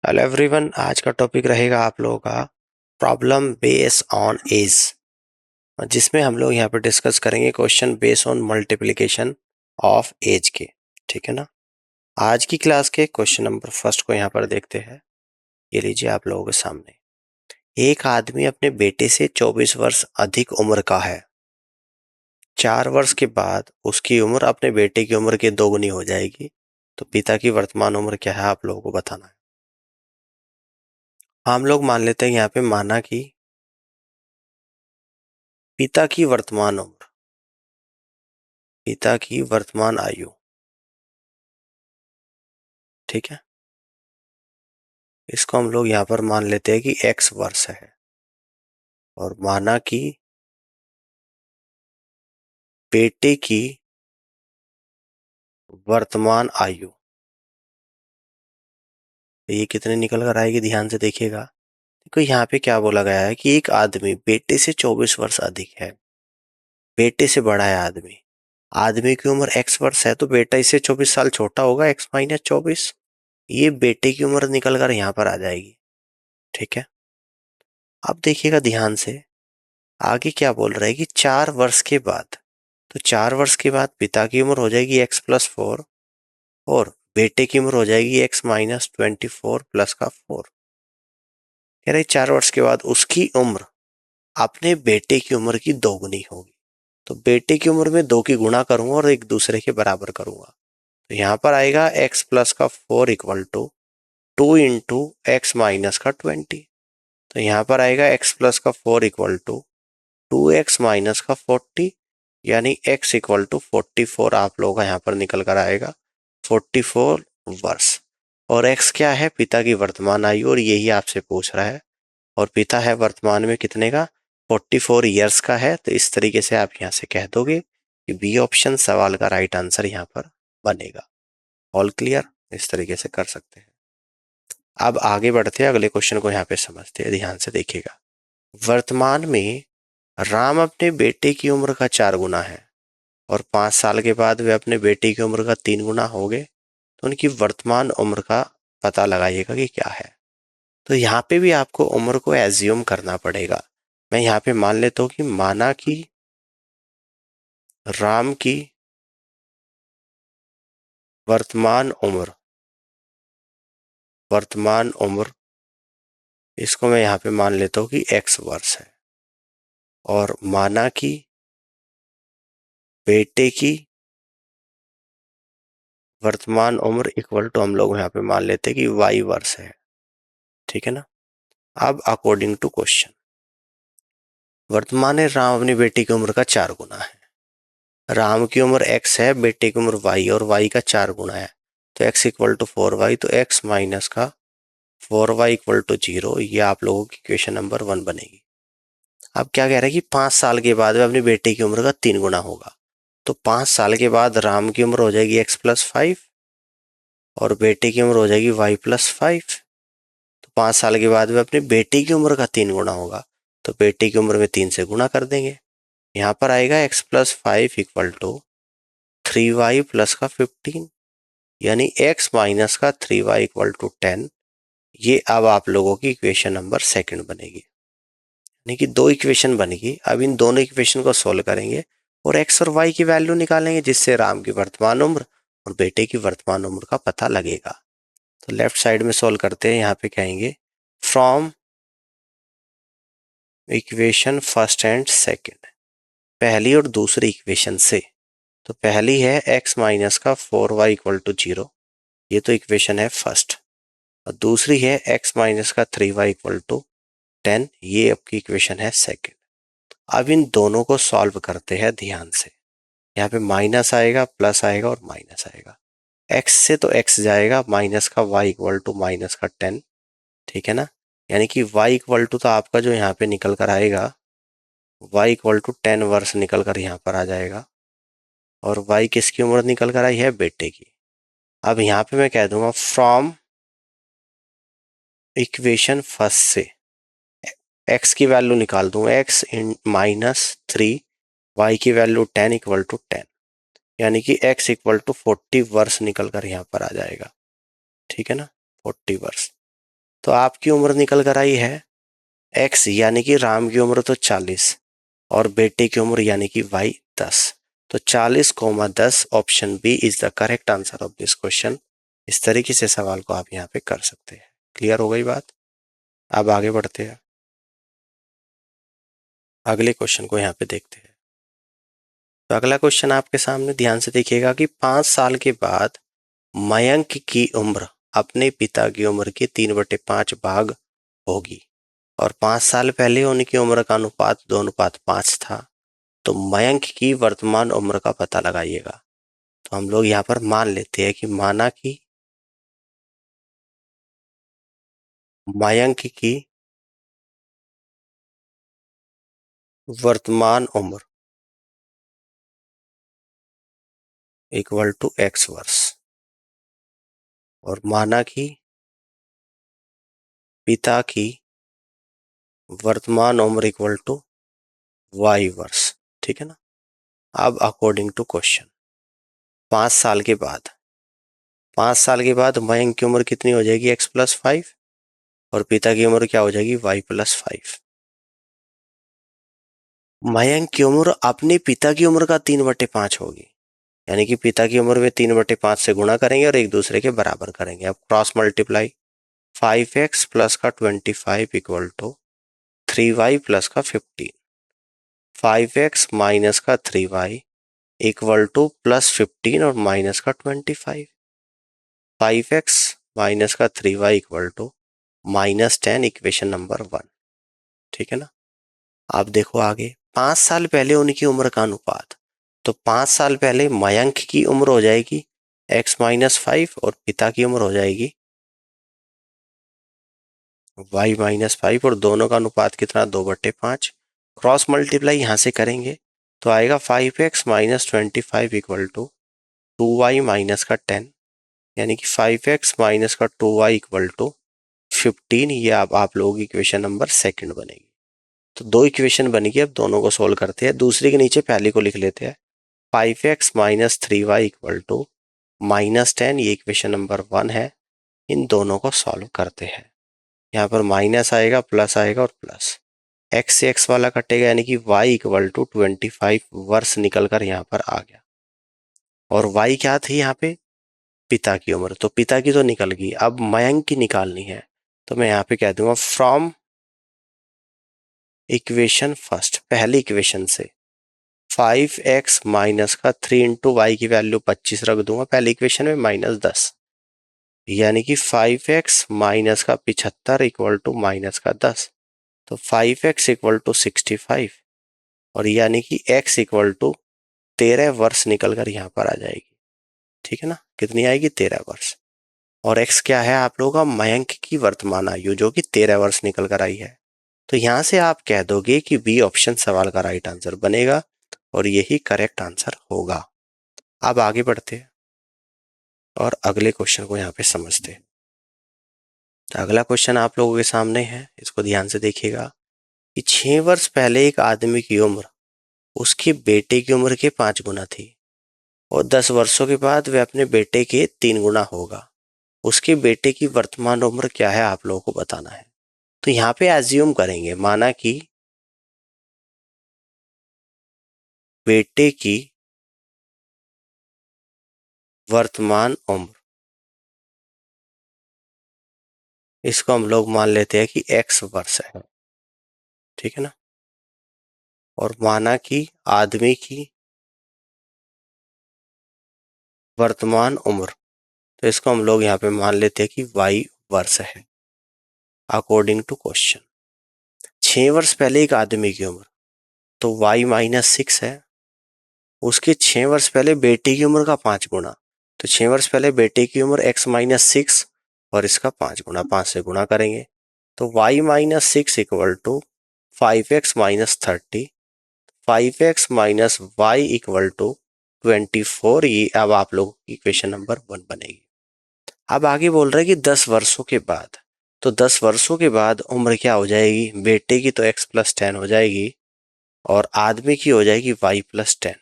Hello everyone, आज का topic रहेगा आप लोगों का प्रॉब्लम बेस्ड ऑन एज, जिसमें हम लोग यहाँ पर डिस्कस करेंगे question based on multiplication of age के। ठीक है ना। आज की क्लास के क्वेश्चन नंबर फर्स्ट को यहाँ पर देखते हैं। ये लीजिए आप लोगों के सामने। एक आदमी अपने बेटे से 24 वर्ष अधिक उम्र का है। 4 वर्ष के बाद उसकी उम्र अपने बेटे की उम्र के दोगुनी हो जाएगी। तो पिता की वर्तमान उम्र क्या है आप लोगों को बताना है। हम लोग मान लेते हैं यहाँ पे, माना कि पिता की वर्तमान उम्र, पिता की वर्तमान आयु, ठीक है, इसको हम लोग यहाँ पर मान लेते हैं कि x वर्ष है। और माना कि बेटे की वर्तमान आयु, ये कितने निकल कर आएगी, ध्यान से देखिएगा। देखो यहाँ पे क्या बोला गया है कि एक आदमी बेटे से 24 वर्ष अधिक है, बेटे से बड़ा है आदमी। आदमी की उम्र x वर्ष है तो बेटा इससे 24 साल छोटा होगा, x माइनस 24। ये बेटे की उम्र निकल कर यहाँ पर आ जाएगी। ठीक है। अब देखिएगा ध्यान से, आगे क्या बोल रहा है कि 4 वर्ष के बाद, तो 4 वर्ष के बाद पिता की उम्र हो जाएगी x+4 और बेटे की उम्र हो जाएगी x-24 प्लस का 4। कह रहे 4 वर्ष के बाद उसकी उम्र अपने बेटे की उम्र की दोगुनी होगी। तो बेटे की उम्र में 2 की गुणा करूंगा और एक दूसरे के बराबर करूंगा। तो यहाँ पर आएगा x प्लस का 4 equal to 2 into x minus का 20। तो यहाँ पर आएगा x प्लस का 4 इक्वल टू 2x माइनस का 40, यानी x इक्वल टू 44 आप लोगों का यहाँ पर निकल कर आएगा 44 वर्ष। और x क्या है, पिता की वर्तमान आयु, और यही आपसे पूछ रहा है। और पिता है वर्तमान में कितने का, 44 ईयर्स का है। तो इस तरीके से आप यहाँ से कह दोगे कि बी ऑप्शन सवाल का राइट आंसर यहाँ पर बनेगा। ऑल क्लियर, इस तरीके से कर सकते हैं। अब आगे बढ़ते हैं, अगले क्वेश्चन को यहाँ पे समझते हैं, ध्यान से देखिएगा। वर्तमान में राम अपने बेटे की उम्र का 4 गुना है और 5 साल के बाद वे अपने बेटे की उम्र का 3 गुना हो गए। तो उनकी वर्तमान उम्र का पता लगाइएगा कि क्या है। तो यहाँ पे भी आपको उम्र को एज्यूम करना पड़ेगा। मैं यहाँ पे मान लेता हूँ कि माना कि राम की वर्तमान उम्र, वर्तमान उम्र, इसको मैं यहाँ पे मान लेता हूँ कि x वर्ष है। और माना कि बेटे की वर्तमान उम्र इक्वल टू, हम लोग यहाँ पे मान लेते हैं कि y वर्ष है। ठीक है ना। अब अकॉर्डिंग टू क्वेश्चन, वर्तमान में राम अपनी बेटी की उम्र का 4 गुना है। राम की उम्र x है, बेटे की उम्र y, और y का 4 गुना है। तो x इक्वल टू 4y, तो x माइनस का 4y इक्वल टू 0। ये आप लोगों की क्वेश्चन नंबर 1 बनेगी। अब क्या कह रहा है कि 5 साल के बाद में अपनी बेटे की उम्र का 3 गुना होगा। तो 5 साल के बाद राम की उम्र हो जाएगी x+5 और बेटे की उम्र हो जाएगी y+5। तो 5 साल के बाद में अपनी बेटी की उम्र का 3 गुना होगा। तो बेटे की उम्र में 3 से गुना कर देंगे। यहाँ पर आएगा x+5 equal to 3y plus का 15, यानी x माइनस का 3y इक्वल टू 10। ये अब आप लोगों की इक्वेशन नंबर 2 बनेगी। यानी कि 2 इक्वेशन बनेगी। अब इन दोनों इक्वेशन को सोल्व करेंगे और x और y की वैल्यू निकालेंगे, जिससे राम की वर्तमान उम्र और बेटे की वर्तमान उम्र का पता लगेगा। तो लेफ्ट साइड में सोल्व करते हैं। यहाँ पे कहेंगे from equation first and second, पहली और दूसरी इक्वेशन से। तो पहली है x माइनस का 4y इक्वल टू 0, ये तो इक्वेशन है फर्स्ट। और दूसरी है x माइनस का 3y इक्वल टू 10, ये आपकी इक्वेशन है सेकेंड। अब इन दोनों को सॉल्व करते हैं ध्यान से। यहाँ पे माइनस आएगा, प्लस आएगा और माइनस आएगा। x से तो x जाएगा, माइनस का y इक्वल टू माइनस का 10। ठीक है ना। यानी कि y इक्वल टू तो आपका जो यहाँ पे निकल कर आएगा, y इक्वल टू 10 वर्ष निकल कर यहाँ पर आ जाएगा। और y किसकी उम्र निकल कर आई है, बेटे की। अब यहाँ पे मैं कह दूंगा फ्रॉम इक्वेशन फर्स्ट से x की वैल्यू निकाल दूंगा, x इन -3, y की वैल्यू 10 इक्वल टू 10, यानी कि x इक्वल टू 40 वर्ष निकल कर यहाँ पर आ जाएगा। ठीक है ना, 40 वर्ष। तो आपकी उम्र निकल कर आई है x, यानी कि राम की उम्र तो 40 और बेटे की उम्र यानी कि y 10। तो 40,10 option B is the correct answer of this question. इस तरीके से सवाल को आप यहाँ पे कर सकते हैं। क्लियर हो गई बात? अब आगे बढ़ते हैं, अगले क्वेश्चन को यहाँ पे देखते हैं। तो अगला क्वेश्चन आपके सामने ध्यान से देखिएगा कि 5 साल के बाद मयंक की उम्र अपने पिता की उम्र के 3/5 भाग होगी और 5 साल पहले उनकी उम्र का अनुपात 2:5 था। तो मयंक की वर्तमान उम्र का पता लगाइएगा। तो हम लोग यहाँ पर मान लेते हैं कि माना कि मयंक की वर्तमान उम्र इक्वल टू x वर्ष और माना कि पिता की वर्तमान उम्र इक्वल टू y वर्ष। ठीक है ना? अब अकॉर्डिंग टू क्वेश्चन 5 साल के बाद 5 साल के बाद मयंक की उम्र कितनी हो जाएगी? x+5 और पिता की उम्र क्या हो जाएगी? y+5। मयंक की उम्र अपने पिता की उम्र का 3/5 होगी, यानी कि पिता की उम्र में 3/5 से गुणा करेंगे और एक दूसरे के बराबर करेंगे। अब क्रॉस मल्टीप्लाई 5x प्लस का 25 इक्वल टू 3y प्लस का 15, 5x माइनस का 3y इक्वल टू प्लस 15 और माइनस का 25, 5x माइनस का 3y equal to -10, equation number 1। ठीक है ना? आप देखो आगे 5 साल पहले उनकी उम्र का अनुपात। तो 5 साल पहले मयंक की उम्र हो जाएगी x-5 और पिता की उम्र हो जाएगी y-5 और दोनों का अनुपात कितना? 2/5। क्रॉस मल्टीप्लाई यहां से करेंगे तो आएगा 5x minus 25 equal to 2y minus का 10, यानी कि 5x माइनस का 2y इक्वल टू 15। ये अब आप लोगों की इक्वेशन नंबर सेकंड बनेगी। तो दो इक्वेशन बनेगी, अब दोनों को सोल्व करते हैं। दूसरे के नीचे पहले को लिख लेते हैं 5x minus 3y equal to -10, ये इक्वेशन नंबर 1 है। इन दोनों को सॉल्व करते हैं। यहाँ पर माइनस आएगा, प्लस आएगा और प्लस x से x वाला कटेगा, यानी कि y इक्वल टू 25 वर्ष निकल कर यहाँ पर आ गया। और y क्या थी यहाँ पे? पिता की उम्र। तो पिता की तो निकल गई, अब मयंक की निकालनी है। तो मैं यहाँ पे कह दूंगा फ्रॉम इक्वेशन फर्स्ट, पहली इक्वेशन से 5x माइनस का 3 इंटू वाई की वैल्यू 25 रख दूंगा पहली इक्वेशन में, -10, यानी कि 5x माइनस का 75 इक्वल टू माइनस का 10। तो 5x इक्वल टू 65 और यानी कि x इक्वल टू 13 वर्ष निकल कर यहाँ पर आ जाएगी। ठीक है ना? कितनी आएगी? 13 वर्ष। और x क्या है आप लोगों का? मयंक की वर्तमान आयु, जो कि 13 वर्ष निकल कर आई है। तो यहां से आप कह दोगे कि बी ऑप्शन सवाल का राइट आंसर बनेगा और यही करेक्ट आंसर होगा। अब आगे बढ़ते हैं और अगले क्वेश्चन को यहाँ पे समझते हैं। तो अगला क्वेश्चन आप लोगों के सामने है, इसको ध्यान से देखिएगा कि 6 वर्ष पहले एक आदमी की उम्र उसके बेटे की उम्र के 5 गुना थी और 10 वर्षों के बाद वह अपने बेटे के 3 गुना होगा। उसके बेटे की वर्तमान उम्र क्या है आप लोगों को बताना है। तो यहाँ पे एज्यूम करेंगे, माना कि बेटे की वर्तमान उम्र, इसको हम लोग मान लेते हैं कि x वर्ष है। ठीक है ना? और माना कि आदमी की वर्तमान उम्र, तो इसको हम लोग यहाँ पे मान लेते हैं कि y वर्ष है। अकॉर्डिंग टू क्वेश्चन 6 वर्ष पहले एक आदमी की उम्र, तो y-6 है। उसके 6 वर्ष पहले बेटे की उम्र का 5 गुना, तो 6 वर्ष पहले बेटे की उम्र x-6 और इसका 5 गुना, 5 से गुणा करेंगे तो y-6 equal to 5x-30, 5x minus y equal to 24। ये अब आप लोगों की इक्वेशन नंबर 1 बनेगी। अब आगे बोल रहे हैं कि 10 वर्षों के बाद, तो 10 वर्षों के बाद उम्र क्या हो जाएगी? बेटे की तो x+10 हो जाएगी और आदमी की हो जाएगी y+10।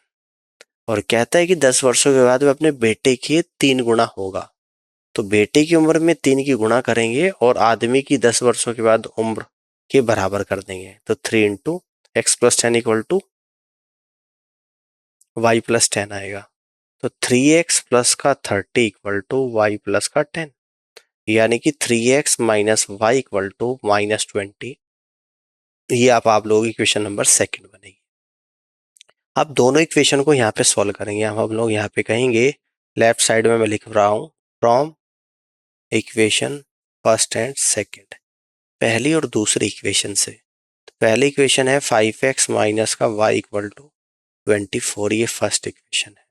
और कहता है कि 10 वर्षों के बाद वह अपने बेटे के 3 गुना होगा। तो बेटे की उम्र में 3 की गुणा करेंगे और आदमी की 10 वर्षों के बाद उम्र के बराबर कर देंगे। तो 3 into x plus 10 equal to y plus 10 आएगा। तो 3x प्लस का 30 इक्वल टू वाई प्लस का 10, यानी कि 3x minus y equal to minus 20। ये आप लोगों की इक्वेशन नंबर सेकंड बनेगी। अब दोनों इक्वेशन को यहाँ पे सॉल्व करेंगे। हम लोग यहाँ पे कहेंगे, लेफ्ट साइड में मैं लिख रहा हूँ from equation first and second, पहली और दूसरी इक्वेशन से। तो पहली इक्वेशन है 5x माइनस का y इक्वल टू 24, ये फर्स्ट इक्वेशन है।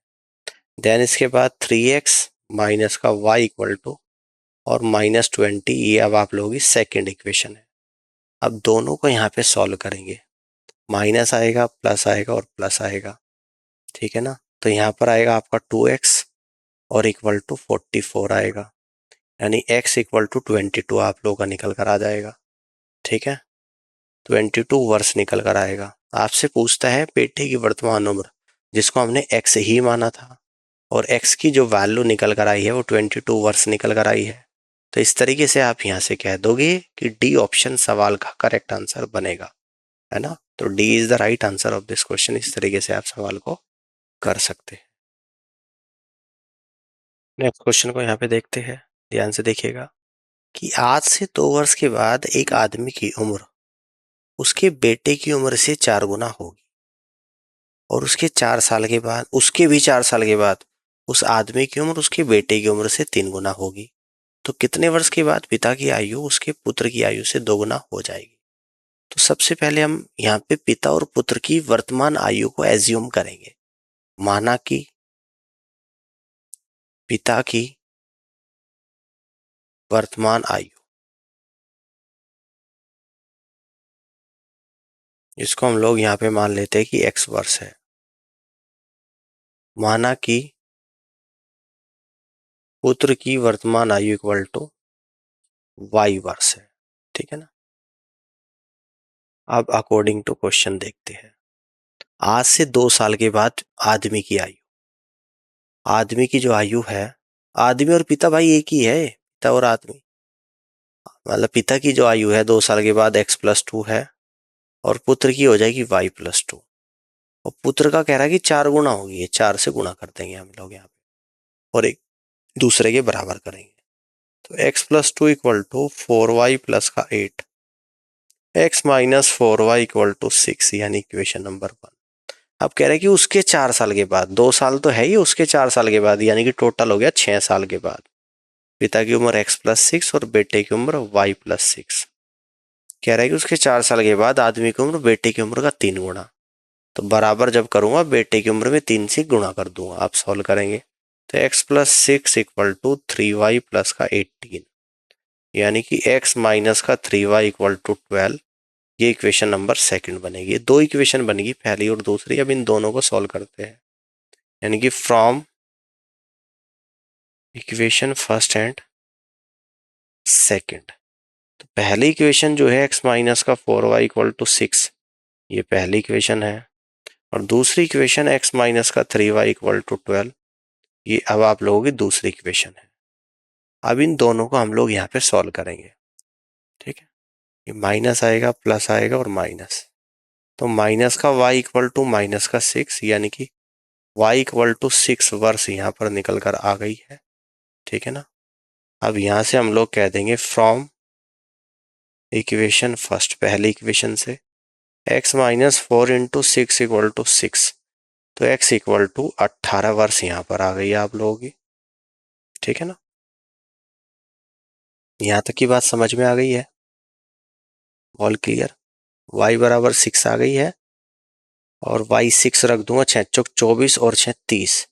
देन इसके बाद 3x माइनस का y इक्वल टू और माइनस 20, ये अब आप लोगों की सेकेंड इक्वेशन है। अब दोनों को यहाँ पे सॉल्व करेंगे, माइनस आएगा, प्लस आएगा और प्लस आएगा, ठीक है ना। तो यहाँ पर आएगा आपका 2x और इक्वल टू 44 आएगा, यानी x इक्वल टू 22 आप लोगों का निकल कर आ जाएगा, ठीक है। 22 वर्ष निकल कर आएगा। आपसे पूछता है बेटे की वर्तमान उम्र, जिसको हमने x ही माना था, और x की जो वैल्यू निकल कर आई है वो 22 वर्ष निकल कर आई है। तो इस तरीके से आप यहाँ से कह दोगे कि डी ऑप्शन सवाल का करेक्ट आंसर बनेगा, है ना। तो D is the right answer of this question. इस तरीके से आप सवाल को कर सकते हैं। नेक्स्ट क्वेश्चन को यहाँ पे देखते हैं, ध्यान से देखिएगा कि आज से 2 वर्ष के बाद एक आदमी की उम्र उसके बेटे की उम्र से 4 गुना होगी, और उसके 4 साल के बाद, उसके भी 4 साल के बाद उस आदमी की उम्र उसके बेटे की उम्र से 3 गुना होगी। तो कितने वर्ष के बाद पिता की आयु उसके पुत्र की आयु से 2 गुना हो जाएगी। तो सबसे पहले हम यहाँ पे पिता और पुत्र की वर्तमान आयु को एज्यूम करेंगे। माना कि पिता की वर्तमान आयु, इसको हम लोग यहाँ पे मान लेते हैं कि x वर्ष है। माना कि पुत्र की वर्तमान आयु इक्वल टू y वर्ष है, ठीक है ना। अब अकॉर्डिंग टू क्वेश्चन देखते हैं, आज से 2 साल के बाद आदमी की आयु, आदमी की जो आयु है, आदमी और पिता भाई एक ही है, पिता और आदमी, मतलब पिता की जो आयु है 2 साल के बाद x+2 है, और पुत्र की हो जाएगी y+2। और पुत्र का कह रहा है कि 4 गुना होगी, 4 से गुणा कर देंगे हम लोग यहाँ पे और एक दूसरे के बराबर करेंगे। तो x+2 equal to 4y plus का 8, x minus 4y equal to 6, यानी इक्वेशन नंबर 1। अब कह रहे हैं कि उसके 4 साल के बाद, 2 साल तो है ही, उसके 4 साल के बाद, यानी कि टोटल हो गया 6 साल के बाद पिता की उम्र x+6 और बेटे की उम्र y+6। कह रहा है कि उसके 4 साल के बाद आदमी की उम्र बेटे की उम्र का 3 गुना। तो बराबर जब करूंगा बेटे की उम्र में 3 से गुणा कर दूंगा। आप सॉल्व करेंगे तो x+6 equal to 3y plus का 18, यानी कि x माइनस का 3y इक्वल टू 12। ये इक्वेशन नंबर सेकंड बनेगी। दो इक्वेशन बनेगी, पहली और दूसरी। अब इन दोनों को सॉल्व करते हैं, यानी कि from equation first and second. तो पहली इक्वेशन जो है x माइनस का 4y इक्वल टू 6, ये पहली इक्वेशन है, और दूसरी इक्वेशन x माइनस का 3y इक्वल टू 12, ये अब आप लोगों की दूसरी इक्वेशन है। अब इन दोनों को हम लोग यहाँ पे सॉल्व करेंगे, ठीक है। ये माइनस आएगा, प्लस आएगा और माइनस, तो माइनस का y इक्वल टू माइनस का 6, यानी कि y इक्वल टू 6 वर्ष यहाँ पर निकल कर आ गई है, ठीक है ना। अब यहाँ से हम लोग कह देंगे फ्रॉम इक्वेशन फर्स्ट, पहली इक्वेशन से x minus 4 into 6 equal to 6, तो x इक्वल टू 18 वर्ष यहाँ पर आ गई है आप लोगों की, ठीक है ना। यहाँ तक की बात समझ में आ गई है, ऑल क्लियर। y बराबर 6 आ गई है, और y 6 रख दूंगा, 6 चौक 24 और 6 30,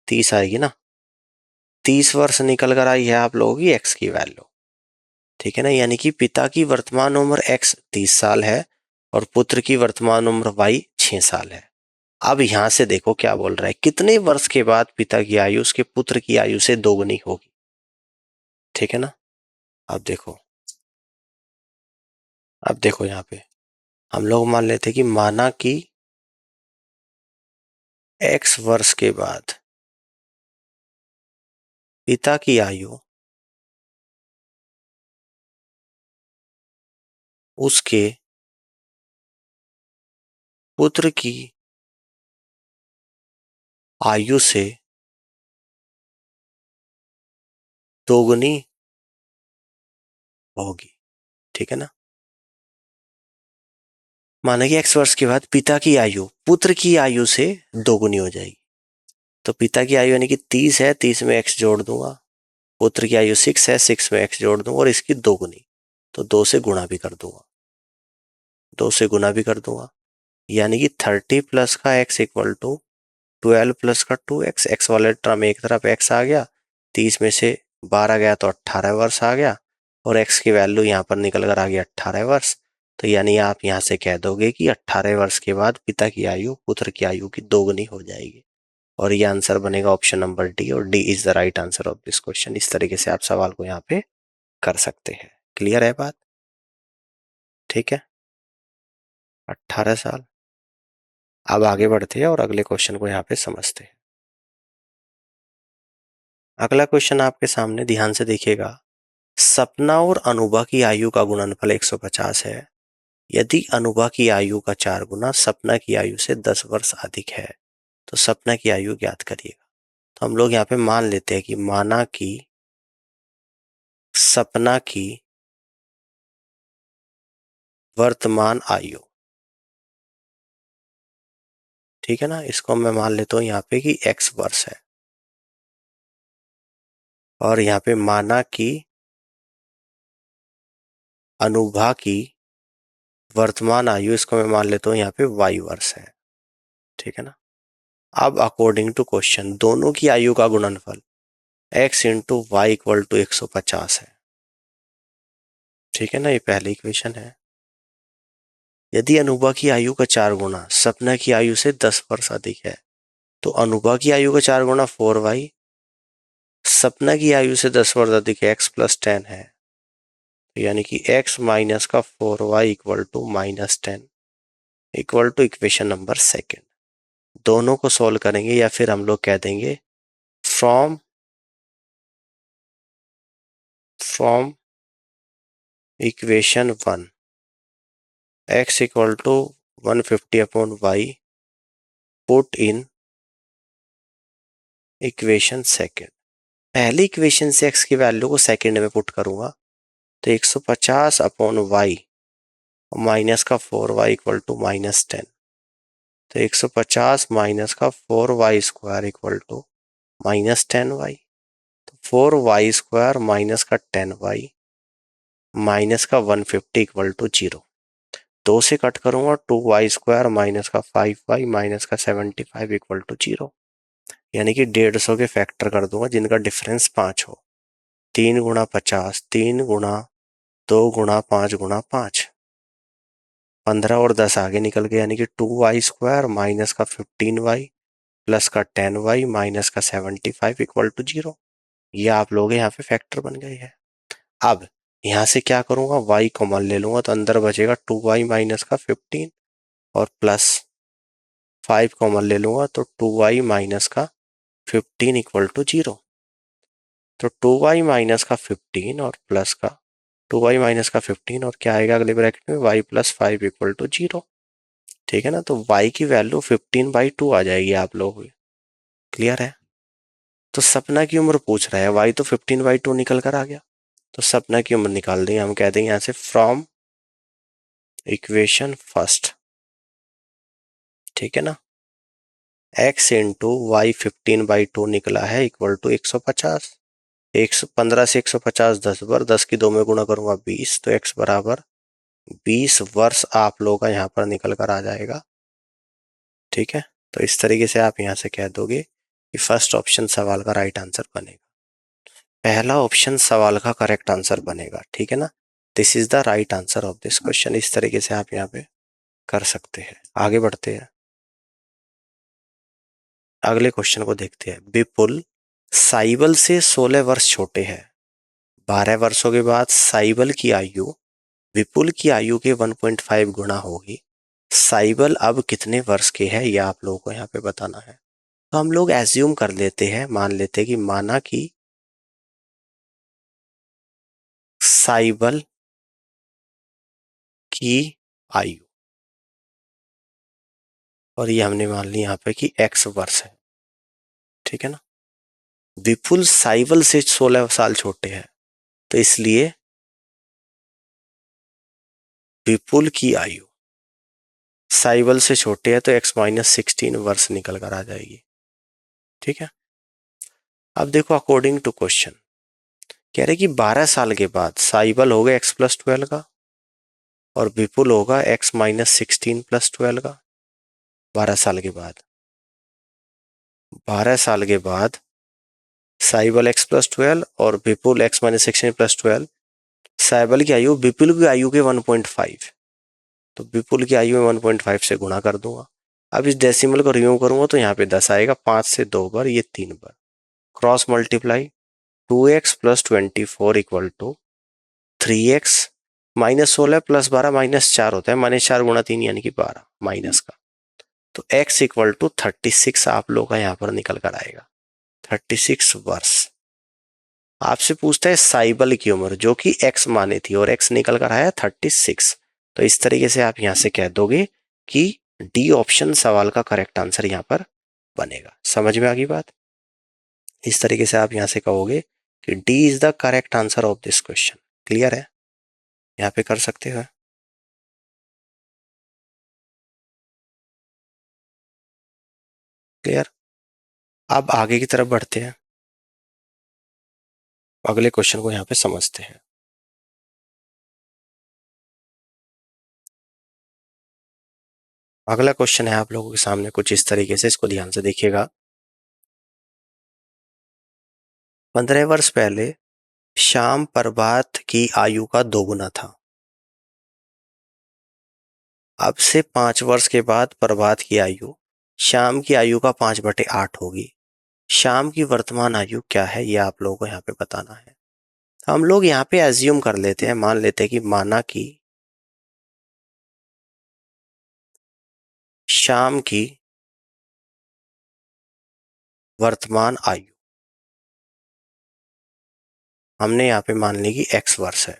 30 आएगी ना। 30 वर्ष निकल कर आई है आप लोगों की x की वैल्यू, ठीक है ना। यानी कि पिता की वर्तमान उम्र x 30 साल है और पुत्र की वर्तमान उम्र y 6 साल है। अब यहां से देखो क्या बोल रहा है, कितने वर्ष के बाद पिता की आयु उसके पुत्र की आयु से दोगुनी होगी, ठीक है ना। अब देखो यहाँ पे हम लोग मान लेते कि माना कि x वर्ष के बाद पिता की आयु उसके पुत्र की आयु से दोगुनी होगी। ठीक है ना। माना कि x वर्ष के बाद पिता की आयु पुत्र की आयु से दोगुनी हो जाएगी। तो पिता की आयु यानी कि 30 है, 30 में x जोड़ दूंगा। पुत्र की आयु 6 है, 6 में x जोड़ दूंगा और इसकी दोगुनी, तो 2 से गुणा भी कर दूंगा, 2 से गुणा भी कर दूंगा। यानी कि 30 प्लस का x इक्वल टू 12 प्लस का 2x, x वाले टर्म एक तरफ x आ गया, 30 में से 12 गया तो 18 वर्ष आ गया और x की वैल्यू यहाँ पर निकल कर आ गई 18 वर्ष। तो यानी आप यहाँ से कह दोगे कि 18 वर्ष के बाद पिता की आयु पुत्र की आयु की दोगुनी हो जाएगी और ये आंसर बनेगा ऑप्शन नंबर डी, और D is the right answer of this question. इस तरीके से आप सवाल को यहाँ पे कर सकते हैं। क्लियर है बात? ठीक है, 18 साल। अब आगे बढ़ते हैं और अगले क्वेश्चन को यहाँ पे समझते हैं। अगला क्वेश्चन आपके सामने ध्यान से देखिएगा। सपना और अनुभा की आयु का गुणनफल 150 है। यदि अनुभा की आयु का 4 गुना सपना की आयु से 10 वर्ष अधिक है तो सपना की आयु ज्ञात करिएगा। तो हम लोग यहाँ पे मान लेते हैं कि माना कि सपना की वर्तमान आयु, ठीक है ना, इसको मैं मान लेता हूँ यहाँ पे कि x वर्ष है, और यहाँ पे माना कि अनुभा की वर्तमान आयु, इसको मैं मान लेता हूँ यहाँ पे y वर्ष है। ठीक है ना। अब अकॉर्डिंग टू क्वेश्चन दोनों की आयु का गुणनफल x into y equal to 150 है। ठीक है ना, ये पहली इक्वेशन है। यदि अनुभा की आयु का 4 गुना सपना की आयु से 10 वर्ष अधिक है तो अनुभा की आयु का 4 गुना 4y, सपना की आयु से 10 वर्ष अधिक है x प्लस 10 है, तो यानी कि x माइनस का 4y equal to minus 10 equal to equation number second. दोनों को सॉल्व करेंगे या फिर हम लोग कह देंगे from equation 1 x equal to 150 upon y put in equation second. पहली इक्वेशन से x की वैल्यू को सेकेंड में पुट करूंगा तो 150 अपॉन y माइनस का 4y इक्वल टू माइनस 10, तो 150 माइनस का 4y square equal to minus 10y, तो 4y स्क्वायर माइनस का 10y माइनस का 150 इक्वल टू 0। 2 से कट करूंगा 2y स्क्वायर माइनस का 5y माइनस का 75 इक्वल टू 0, यानी कि 150 के फैक्टर कर दूंगा जिनका डिफरेंस 5 हो। 3 गुणा 50, 3 गुणा 2 गुणा 5 गुणा 5, 15 और 10 आगे निकल गए, यानी कि 2y स्क्वायर माइनस का 15y प्लस का 10y माइनस का 75 इक्वल टू 0। ये आप लोग यहाँ पे फैक्टर बन गए हैं। अब यहाँ से क्या करूंगा, y कॉमन ले लूंगा तो अंदर बचेगा 2y माइनस का 15 और प्लस 5 कॉमन ले लूंगा तो 2y माइनस का 15 इक्वल टू 0। तो 2y माइनस का 15 और प्लस का 2y माइनस का 15 और क्या आएगा अगले ब्रैकेट में y प्लस 5 इक्वल टू 0। ठीक है ना, तो y की वैल्यू 15/2 आ जाएगी आप लोग। क्लियर है। तो सपना की उम्र पूछ रहा है, y तो 15/2 निकल कर आ गया, तो सपना की उम्र निकाल देंगे। हम कहते हैं यहाँ से फ्रॉम इक्वेशन फर्स्ट, ठीक है ना, x इंटू वाई 15/2 निकला है इक्वल टू 150। 115 से 150 10 बार, 10 की 2 में गुणा करूंगा 20, तो x बराबर 20 वर्ष आप लोगों का यहाँ पर निकल कर आ जाएगा। ठीक है, तो इस तरीके से आप यहाँ से कह दोगे कि फर्स्ट ऑप्शन सवाल का राइट आंसर बनेगा। पहला ऑप्शन सवाल का करेक्ट आंसर बनेगा। ठीक है ना, this is the right answer of this question. इस तरीके से आप यहाँ पे कर सकते हैं। आगे बढ़ते हैं, अगले क्वेश्चन को देखते हैं। विपुल साइबल से 16 वर्ष छोटे हैं। 12 वर्षों के बाद साइबल की आयु विपुल की आयु के 1.5 गुना होगी। साइबल अब कितने वर्ष के हैं, यह आप लोगों को यहाँ पे बताना है। तो हम लोग एज्यूम कर लेते हैं, मान लेते हैं कि माना कि साइबल की आयु, और ये हमने मान ली यहाँ पे कि x वर्ष है, ठीक है ना। विपुल साइबल से 16 साल छोटे हैं, तो इसलिए विपुल की आयु साइबल से छोटे है तो x-16 वर्ष निकल कर आ जाएगी, ठीक है। अब देखो अकॉर्डिंग टू क्वेश्चन कह रहे कि 12 साल के बाद साइबल होगा x+12 का और विपुल होगा x-16 + 12 का। 12 साल के बाद 12 साल के बाद साइबल x+12 और विपुल x-16 + 12। साइबल की आयु विपुल की आयु के 1.5, तो विपुल की आयु में 1.5 से गुणा कर दूंगा। अब इस डेसिमल को रिमूव करूंगा तो यहाँ पे 10 आएगा, 5 से 2 बार, ये 3 बार, क्रॉस मल्टीप्लाई 2x + 24 = 3x -16 + 12 -4 होता है, -4 गुणा 3 यानी कि 12 माइनस का, तो x = 36 आप लोगों का यहाँ पर निकल कर आएगा, 36 वर्ष। आपसे पूछता है साइबल की उम्र जो कि x माने थी और x निकल कर आया 36, तो इस तरीके से आप यहां से कह दोगे कि डी ऑप्शन सवाल का करेक्ट आंसर यहां पर बनेगा। समझ में आ गई बात? इस तरीके से आप यहां से कहोगे कि D is the correct answer of this question. Clear है? यहाँ पे कर सकते हो। क्लियर? अब आगे की तरफ बढ़ते हैं, अगले क्वेश्चन को यहाँ पे समझते हैं। अगला क्वेश्चन है आप लोगों के सामने कुछ इस तरीके से, इसको ध्यान से देखिएगा। 15 वर्ष पहले श्याम प्रभात की आयु का दोगुना था। अब से 5 वर्ष के बाद प्रभात की आयु श्याम की आयु का 5/8 होगी। श्याम की वर्तमान आयु क्या है, ये आप लोगों को यहाँ पे बताना है। हम लोग यहाँ पे एज्यूम कर लेते हैं, मान लेते हैं कि माना कि श्याम की वर्तमान आयु हमने यहाँ पे मान ली कि x वर्ष है,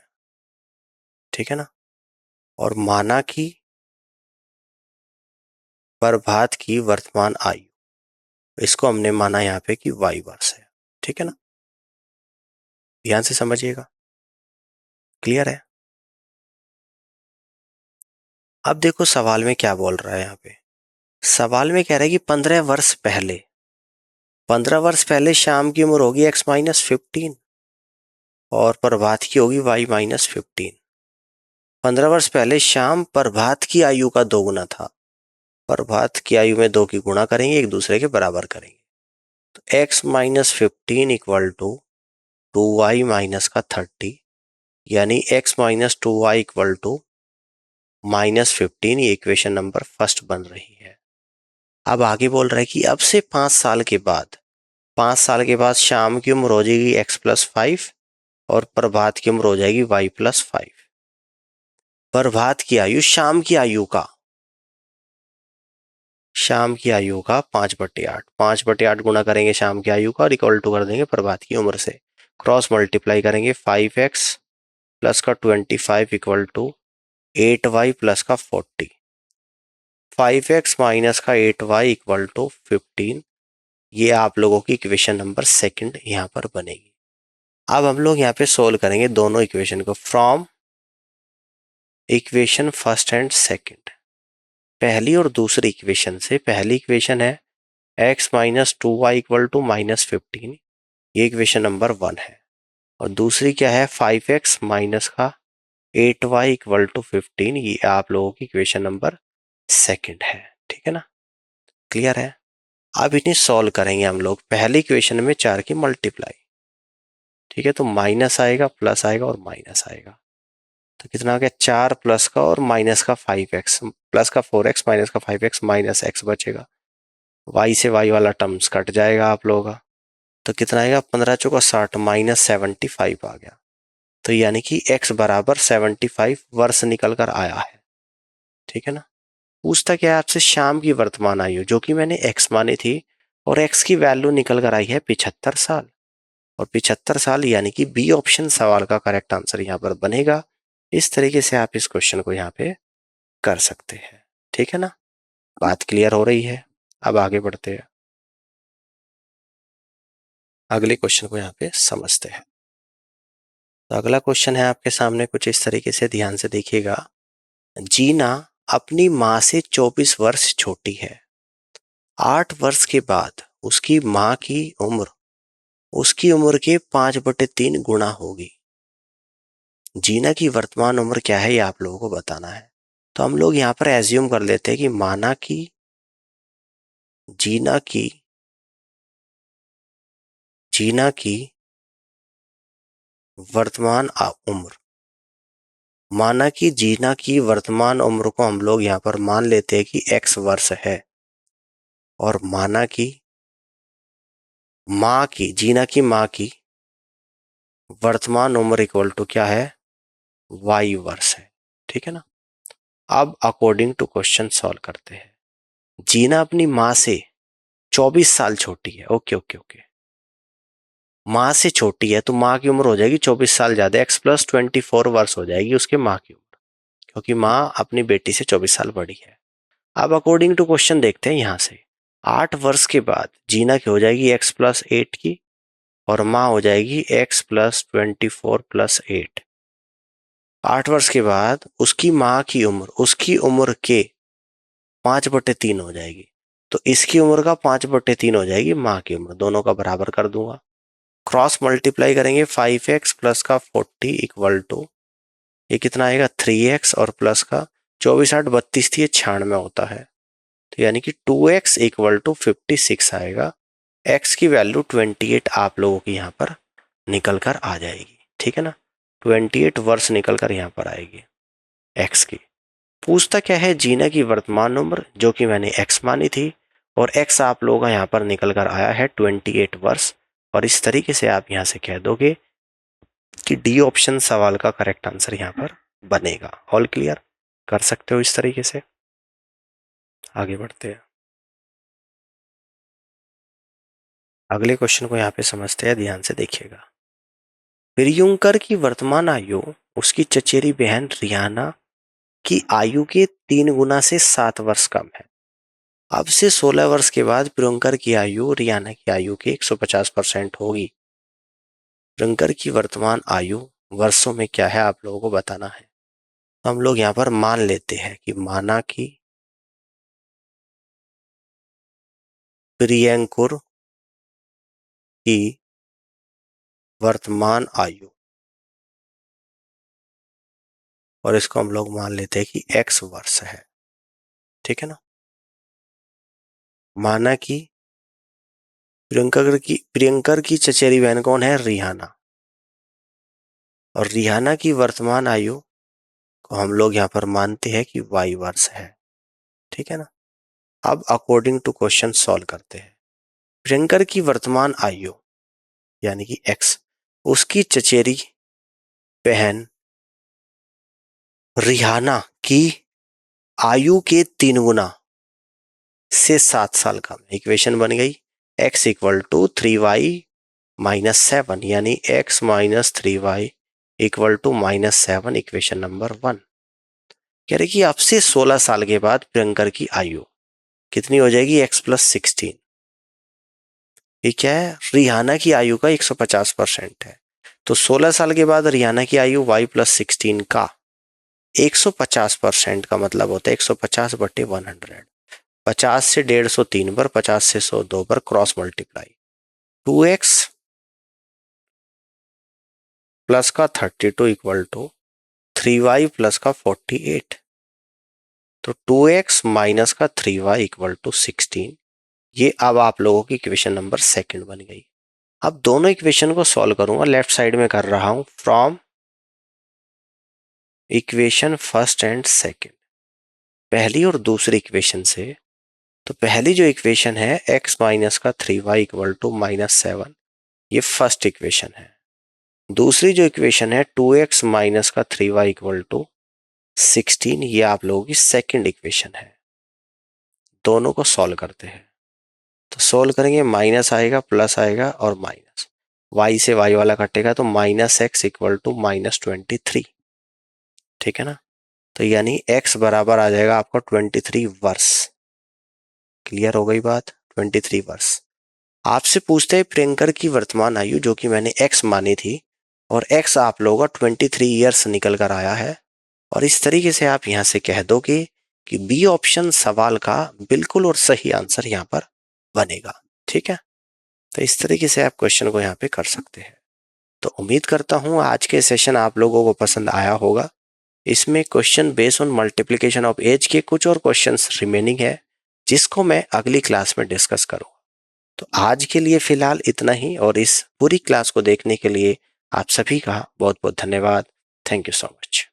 ठीक है ना, और माना कि प्रभात की वर्तमान आयु, इसको हमने माना यहाँ पे कि y वर्ष है, ठीक है ना। ध्यान से समझिएगा। क्लियर है? अब देखो सवाल में क्या बोल रहा है यहाँ पे। सवाल में कह रहा है कि 15 वर्ष पहले, 15 वर्ष पहले श्याम की उम्र होगी x-15 और प्रभात की होगी y-15। 15 वर्ष पहले श्याम प्रभात की आयु का दोगुना था। प्रभात की आयु में 2 की गुणा करेंगे, एक दूसरे के बराबर करेंगे, तो x-15 = 2y-30, यानी x-2y = -15। ये इक्वेशन नंबर फर्स्ट बन रही है। अब आगे बोल रहा है कि अब से 5 साल के बाद, 5 साल के बाद श्याम की उम्र हो जाएगी x+5 और प्रभात की उम्र हो जाएगी y+5। प्रभात की आयु श्याम की आयु का 5/8, 5/8 गुणा करेंगे श्याम की आयु का और इक्वल टू कर देंगे प्रभात की उम्र से, क्रॉस मल्टीप्लाई करेंगे 5x प्लस का 25 = 8y प्लस का 40, 5x माइनस का 8y = 15। ये आप लोगों की इक्वेशन नंबर सेकंड यहाँ पर बनेगी। अब हम लोग यहाँ पे सोल्व करेंगे दोनों इक्वेशन को from equation first and second. पहली और दूसरी इक्वेशन से, पहली इक्वेशन है x-2y = -15, ये इक्वेशन नंबर 1 है, और दूसरी क्या है 5x माइनस का 8y = 15, ये आप लोगों की इक्वेशन नंबर सेकंड है, ठीक है ना। क्लियर है? अब इन्हें सॉल्व करेंगे हम लोग। पहली इक्वेशन में 4 की मल्टीप्लाई, ठीक है, तो माइनस आएगा, प्लस आएगा और माइनस आएगा, तो कितना आ गया 4 प्लस का और माइनस का 5x, प्लस का 4x माइनस का 5x माइनस x बचेगा, y से y वाला टर्म्स कट जाएगा आप लोगों का, तो कितना आएगा 15 चौका 60 -75 आ गया, तो यानी कि x बराबर 75 वर्ष निकल कर आया है, ठीक है ना। पूछता क्या है आपसे, श्याम की वर्तमान आयु जो कि मैंने x मानी थी और x की वैल्यू निकल कर आई है 75 साल, और 75 साल यानी कि बी ऑप्शन सवाल का करेक्ट आंसर यहाँ पर बनेगा। इस तरीके से आप इस क्वेश्चन को यहाँ पे कर सकते हैं। ठीक है ना, बात क्लियर हो रही है। अब आगे बढ़ते हैं, अगले क्वेश्चन को यहाँ पे समझते हैं। तो अगला क्वेश्चन है आपके सामने कुछ इस तरीके से, ध्यान से देखिएगा। जीना अपनी माँ से 24 वर्ष छोटी है। 8 वर्ष के बाद उसकी माँ की उम्र उसकी उम्र के 5/3 गुना होगी। जीना की वर्तमान उम्र क्या है, ये आप लोगों को बताना है। तो हम लोग यहाँ पर एज्यूम कर लेते हैं कि माना कि जीना की जीना की वर्तमान उम्र, माना कि जीना की वर्तमान उम्र को हम लोग यहाँ पर मान लेते हैं कि x वर्ष है, और माना कि जीना की माँ की वर्तमान उम्र इक्वल टू क्या है, y वर्ष है। ठीक है ना। अब अकॉर्डिंग टू क्वेश्चन सॉल्व करते हैं। जीना अपनी माँ से 24 साल छोटी है। ओके ओके ओके, माँ से छोटी है तो माँ की उम्र हो जाएगी 24 साल ज्यादा, x+24 वर्ष हो जाएगी उसके माँ की उम्र, क्योंकि माँ अपनी बेटी से 24 साल बड़ी है। अब अकॉर्डिंग टू क्वेश्चन देखते हैं यहां से। 8 वर्ष के बाद जीना की हो जाएगी x+8 की, और माँ हो जाएगी x+24+8। 8 वर्ष के बाद उसकी माँ की उम्र उसकी उम्र के 5/3 हो जाएगी, तो इसकी उम्र का 5/3 हो जाएगी माँ की उम्र। दोनों का बराबर कर दूंगा, क्रॉस मल्टीप्लाई करेंगे। 5x प्लस का 40 इक्वल टू, ये कितना आएगा 3x, और प्लस का 24 8 32 थी, 96 होता है, तो यानी कि 2x इक्वल टू 56 आएगा। x की वैल्यू 28 आप लोगों की यहाँ पर निकल कर आ जाएगी। ठीक है ना, 28 वर्ष निकल कर यहाँ पर आएगी x की। पूछता क्या है, जीना की वर्तमान उम्र, जो कि मैंने x मानी थी, और x आप लोगों का यहाँ पर निकल कर आया है 28 वर्ष। और इस तरीके से आप यहाँ से कह दोगे कि डी ऑप्शन सवाल का करेक्ट आंसर यहाँ पर बनेगा। ऑल क्लियर, कर सकते हो इस तरीके से। आगे बढ़ते हैं, अगले क्वेश्चन को यहाँ पे समझते हैं, ध्यान से देखिएगा। प्रियंकर की वर्तमान आयु उसकी चचेरी बहन रियाना की आयु के 3 गुना से 7 वर्ष कम है। अब से 16 वर्ष के बाद प्रियंकर की आयु रियाना की आयु के 150% होगी। प्रियंकर की वर्तमान आयु वर्षों में क्या है, आप लोगों को बताना है। तो हम लोग यहाँ पर मान लेते हैं कि माना कि प्रियंकर की वर्तमान आयु, और इसको हम लोग मान लेते हैं कि x वर्ष है। ठीक है ना। माना कि प्रियंकर की चचेरी बहन कौन है, रिहाना, और रिहाना की वर्तमान आयु को हम लोग यहाँ पर मानते हैं कि y वर्ष है। ठीक है ना। अब अकॉर्डिंग टू क्वेश्चन सॉल्व करते हैं। प्रियंकर की वर्तमान आयु यानी कि x, उसकी चचेरी बहन रिहाना की आयु के 3 गुना से 7 साल कम। इक्वेशन बन गई x इक्वल टू 3y-7, यानी x-3y equal to -7, equation number 1। कह रहे कि अब से 16 साल के बाद प्रियंकर की आयु कितनी हो जाएगी, x+16। ये क्या है, रिहाना की आयु का 150% है, तो 16 साल के बाद रिहाना की आयु y+16 का 150% का मतलब होता है 150/100। 50 से 150 3 बार, 50 से 100 2 बार, क्रॉस मल्टीप्लाई 2x प्लस का 32 इक्वल टू 3y प्लस का 48, तो 2x माइनस का 3y इक्वल टू 16। ये अब आप लोगों की इक्वेशन नंबर 2 बन गई। अब दोनों इक्वेशन को सॉल्व करूंगा, लेफ्ट साइड में कर रहा हूं from equation first and second, पहली और दूसरी इक्वेशन से। तो पहली जो इक्वेशन है x माइनस का 3y इक्वल टू -7, ये फर्स्ट इक्वेशन है। दूसरी जो इक्वेशन है 2x माइनस का 3y इक्वल टू 16, ये आप लोगों की सेकंड इक्वेशन है। दोनों को सॉल्व करते हैं, तो सॉल्व करेंगे, माइनस आएगा, प्लस आएगा, और माइनस, y से y वाला कटेगा, तो -x इक्वल टू -23। ठीक है ना। तो यानी x बराबर आ जाएगा आपका 23 वर्ष। क्लियर हो गई बात, 23 वर्ष। आपसे पूछते हैं प्रियंकर की वर्तमान आयु, जो कि मैंने x मानी थी, और x आप लोगों का 23 ईयर्स निकल कर आया है। और इस तरीके से आप यहां से कह दोगे कि बी ऑप्शन सवाल का बिल्कुल और सही आंसर यहाँ पर बनेगा। ठीक है, तो इस तरीके से आप क्वेश्चन को यहाँ पे कर सकते हैं। तो उम्मीद करता हूं आज के सेशन आप लोगों को पसंद आया होगा। इसमें question based on multiplication of age के कुछ और क्वेश्चंस रिमेनिंग है, जिसको मैं अगली क्लास में डिस्कस करूंगा। तो आज के लिए फिलहाल इतना ही, और इस पूरी क्लास को देखने के लिए आप सभी का बहुत बहुत धन्यवाद। Thank you so much.